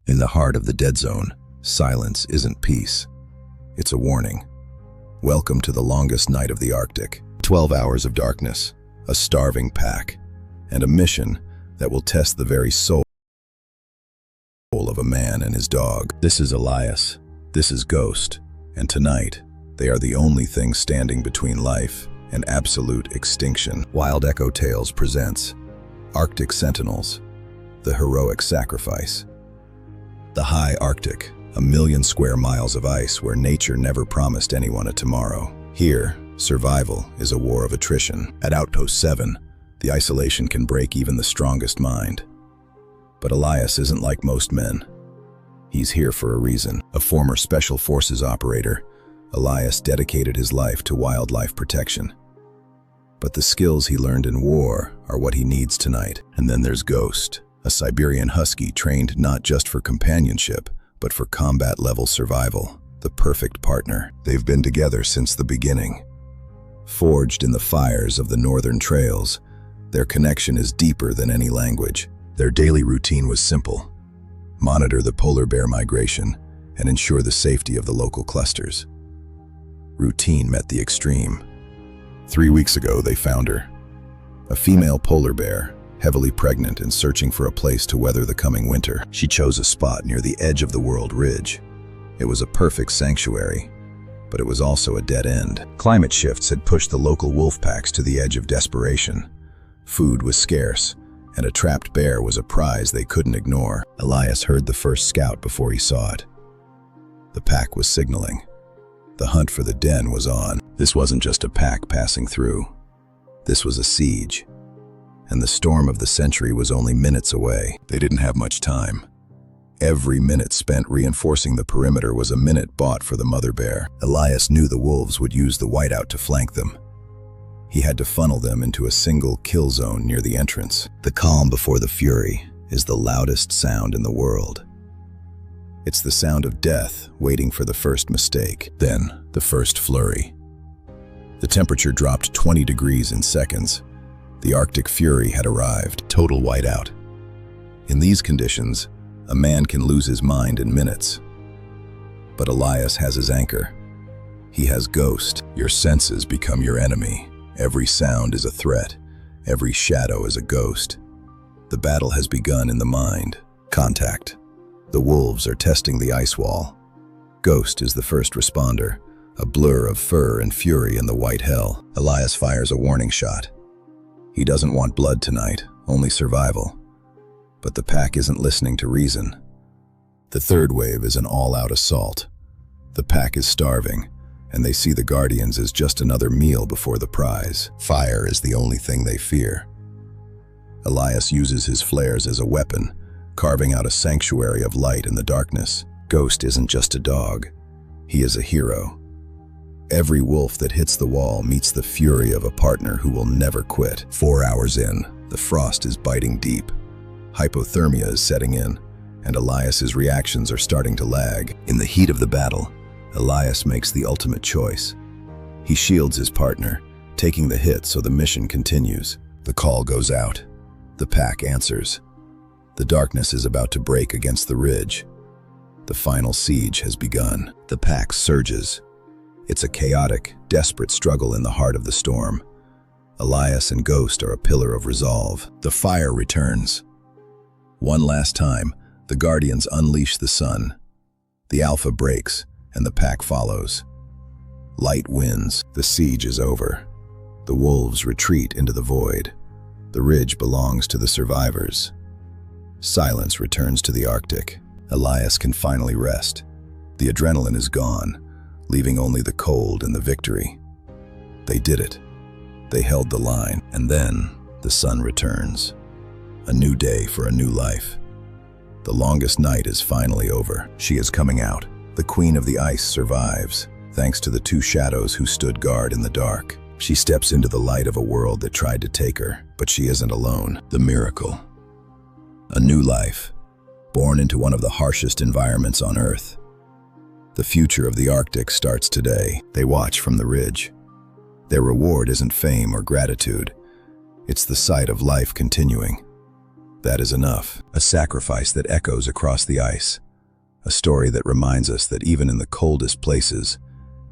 In the heart of the dead zone, silence isn't peace. It's a warning. Welcome to the longest night of the Arctic. 12 hours of darkness, a starving pack, and a mission that will test the very soul of a man and his dog. This is Elias. This is Ghost. And tonight, they are the only thing standing between life and absolute extinction. Wild Echo Tales presents Arctic Sentinels, the heroic sacrifice. The high Arctic, 1,000,000 square miles of ice where nature never promised anyone a tomorrow. Here, survival is a war of attrition. At Outpost 7, the isolation can break even the strongest mind. But Elias isn't like most men. He's here for a reason. A former Special Forces operator, Elias dedicated his life to wildlife protection. But the skills he learned in war are what he needs tonight. And then there's Ghost, a Siberian husky trained not just for companionship, but for combat-level survival. The perfect partner. They've been together since the beginning. Forged in the fires of the northern trails, their connection is deeper than any language. Their daily routine was simple: monitor the polar bear migration and ensure the safety of the local clusters. Routine met the extreme. 3 weeks ago, they found her. A female polar bear, heavily pregnant and searching for a place to weather the coming winter. She chose a spot near the edge of the World Ridge. It was a perfect sanctuary, but it was also a dead end. Climate shifts had pushed the local wolf packs to the edge of desperation. Food was scarce, and a trapped bear was a prize they couldn't ignore. Elias heard the first scout before he saw it. The pack was signaling. The hunt for the den was on. This wasn't just a pack passing through. This was a siege. And the storm of the century was only minutes away. They didn't have much time. Every minute spent reinforcing the perimeter was a minute bought for the mother bear. Elias knew the wolves would use the whiteout to flank them. He had to funnel them into a single kill zone near the entrance. The calm before the fury is the loudest sound in the world. It's the sound of death waiting for the first mistake, then the first flurry. The temperature dropped 20 degrees in seconds. The Arctic fury had arrived, total whiteout. In these conditions, a man can lose his mind in minutes. But Elias has his anchor. He has Ghost. Your senses become your enemy. Every sound is a threat. Every shadow is a ghost. The battle has begun in the mind. Contact. The wolves are testing the ice wall. Ghost is the first responder, a blur of fur and fury in the white hell. Elias fires a warning shot. He doesn't want blood tonight, only survival. But the pack isn't listening to reason. The third wave is an all-out assault. The pack is starving, and they see the Guardians as just another meal before the prize. Fire is the only thing they fear. Elias uses his flares as a weapon, carving out a sanctuary of light in the darkness. Ghost isn't just a dog. He is a hero. Every wolf that hits the wall meets the fury of a partner who will never quit. 4 hours in, the frost is biting deep. Hypothermia is setting in, and Elias's reactions are starting to lag. In the heat of the battle, Elias makes the ultimate choice. He shields his partner, taking the hit so the mission continues. The call goes out. The pack answers. The darkness is about to break against the ridge. The final siege has begun. The pack surges. It's a chaotic, desperate struggle in the heart of the storm. Elias and Ghost are a pillar of resolve. The fire returns. One last time, the Guardians unleash the sun. The alpha breaks, and the pack follows. Light wins. The siege is over. The wolves retreat into the void. The ridge belongs to the survivors. Silence returns to the Arctic. Elias can finally rest. The adrenaline is gone, leaving only the cold and the victory. They did it. They held the line. And then the sun returns. A new day for a new life. The longest night is finally over. She is coming out. The Queen of the Ice survives, thanks to the two shadows who stood guard in the dark. She steps into the light of a world that tried to take her, but she isn't alone. The miracle. A new life, born into one of the harshest environments on Earth. The future of the Arctic starts today. They watch from the ridge. Their reward isn't fame or gratitude. It's the sight of life continuing. That is enough. A sacrifice that echoes across the ice. A story that reminds us that even in the coldest places,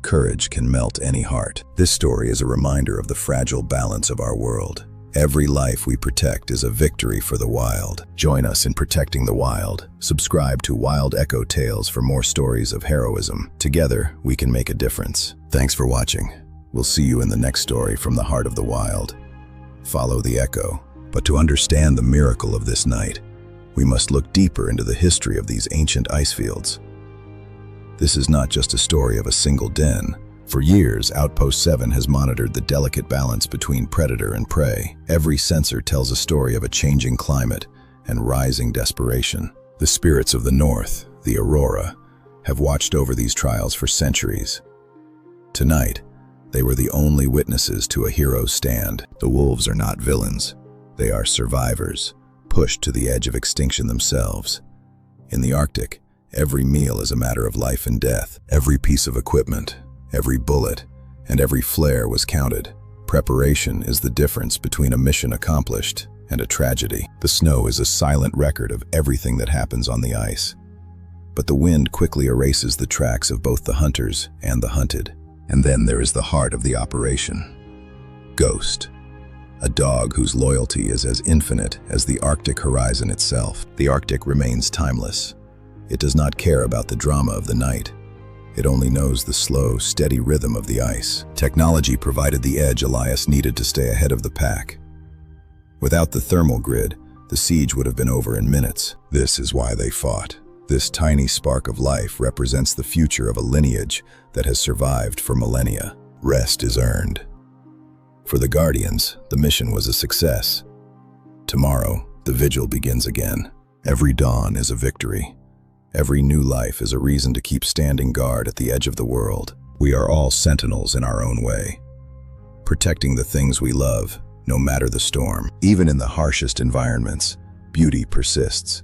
courage can melt any heart. This story is a reminder of the fragile balance of our world. Every life we protect is a victory for the wild. Join us in protecting the wild. Subscribe to Wild Echo Tales for more stories of heroism. Together, we can make a difference. Thanks for watching. We'll see you in the next story from the heart of the wild. Follow the echo. But to understand the miracle of this night, we must look deeper into the history of these ancient ice fields. This is not just a story of a single den. For years, Outpost 7 has monitored the delicate balance between predator and prey. Every sensor tells a story of a changing climate and rising desperation. The spirits of the north, the Aurora, have watched over these trials for centuries. Tonight, they were the only witnesses to a hero's stand. The wolves are not villains. They are survivors, pushed to the edge of extinction themselves. In the Arctic, every meal is a matter of life and death. Every piece of equipment, every bullet, and every flare was counted. Preparation is the difference between a mission accomplished and a tragedy. The snow is a silent record of everything that happens on the ice. But the wind quickly erases the tracks of both the hunters and the hunted. And then there is the heart of the operation. Ghost. A dog whose loyalty is as infinite as the Arctic horizon itself. The Arctic remains timeless. It does not care about the drama of the night. It only knows the slow, steady rhythm of the ice. Technology provided the edge Elias needed to stay ahead of the pack. Without the thermal grid, the siege would have been over in minutes. This is why they fought. This tiny spark of life represents the future of a lineage that has survived for millennia. Rest is earned. For the Guardians, the mission was a success. Tomorrow, the vigil begins again. Every dawn is a victory. Every new life is a reason to keep standing guard at the edge of the world. We are all sentinels in our own way, protecting the things we love, no matter the storm. Even in the harshest environments, beauty persists.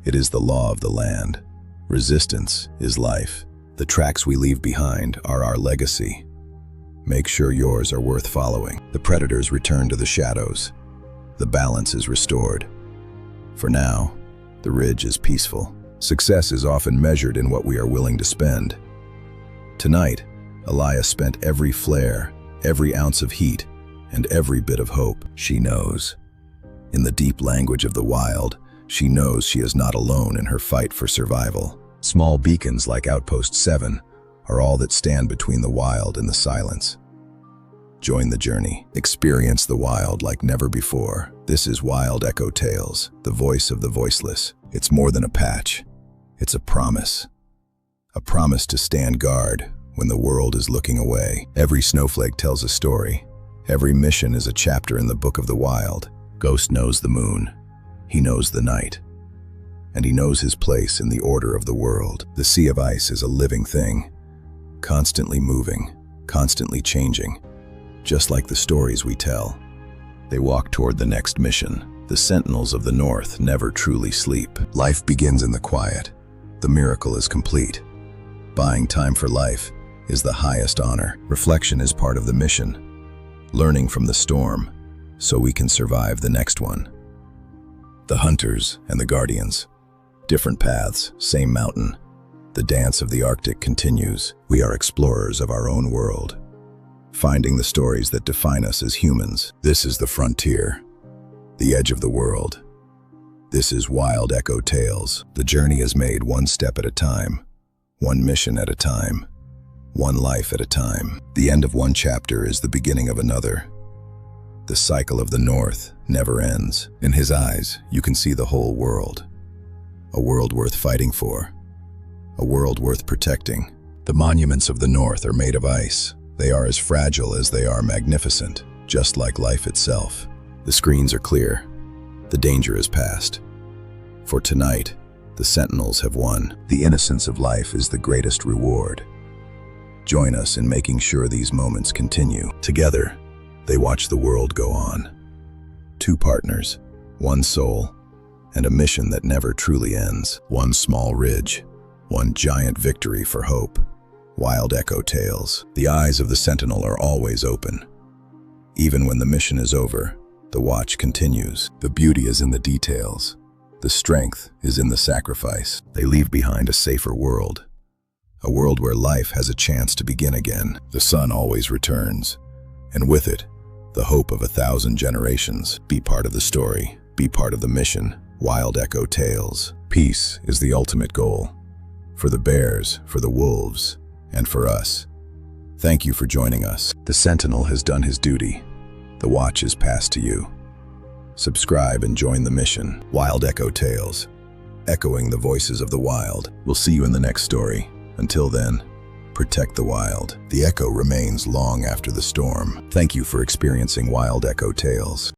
It is the law of the land. Resistance is life. The tracks we leave behind are our legacy. Make sure yours are worth following. The predators return to the shadows. The balance is restored. For now, the ridge is peaceful. Success is often measured in what we are willing to spend. Tonight, Elias spent every flare, every ounce of heat, and every bit of hope. She knows. In the deep language of the wild, she knows she is not alone in her fight for survival. Small beacons like Outpost 7 are all that stand between the wild and the silence. Join the journey. Experience the wild like never before. This is Wild Echo Tales, the voice of the voiceless. It's more than a patch. It's a promise. A promise to stand guard when the world is looking away. Every snowflake tells a story. Every mission is a chapter in the book of the wild. Ghost knows the moon. He knows the night. And he knows his place in the order of the world. The sea of ice is a living thing, constantly moving, constantly changing, just like the stories we tell. They walk toward the next mission. The sentinels of the north never truly sleep. Life begins in the quiet. The miracle is complete. Buying time for life is the highest honor. Reflection is part of the mission. Learning from the storm so we can survive the next one. The hunters and the guardians. Different paths, same mountain. The dance of the Arctic continues. We are explorers of our own world, finding the stories that define us as humans. This is the frontier, the edge of the world. This is Wild Echo Tales. The journey is made one step at a time, one mission at a time, one life at a time. The end of one chapter is the beginning of another. The cycle of the North never ends. In his eyes, you can see the whole world. A world worth fighting for. A world worth protecting. The monuments of the North are made of ice. They are as fragile as they are magnificent, just like life itself. The screens are clear. The danger is past. For tonight, the sentinels have won. The innocence of life is the greatest reward. Join us in making sure these moments continue. Together, they watch the world go on. Two partners, one soul, and a mission that never truly ends. One small ridge, one giant victory for hope. Wild Echo Tales. The eyes of the sentinel are always open. Even when the mission is over, The watch continues. The beauty is in the details. The strength is in the sacrifice. They leave behind a safer world. A world where life has a chance to begin again. The sun always returns, and with it, the hope of 1,000 generations. Be part of the story. Be part of the mission. Wild Echo Tales. Peace is the ultimate goal. For the bears, for the wolves, and for us. Thank you for joining us. The Sentinel has done his duty. The watch is passed to you. Subscribe and join the mission. Wild Echo Tales. Echoing the voices of the wild. We'll see you in the next story. Until then, protect the wild. The echo remains long after the storm. Thank you for experiencing Wild Echo Tales.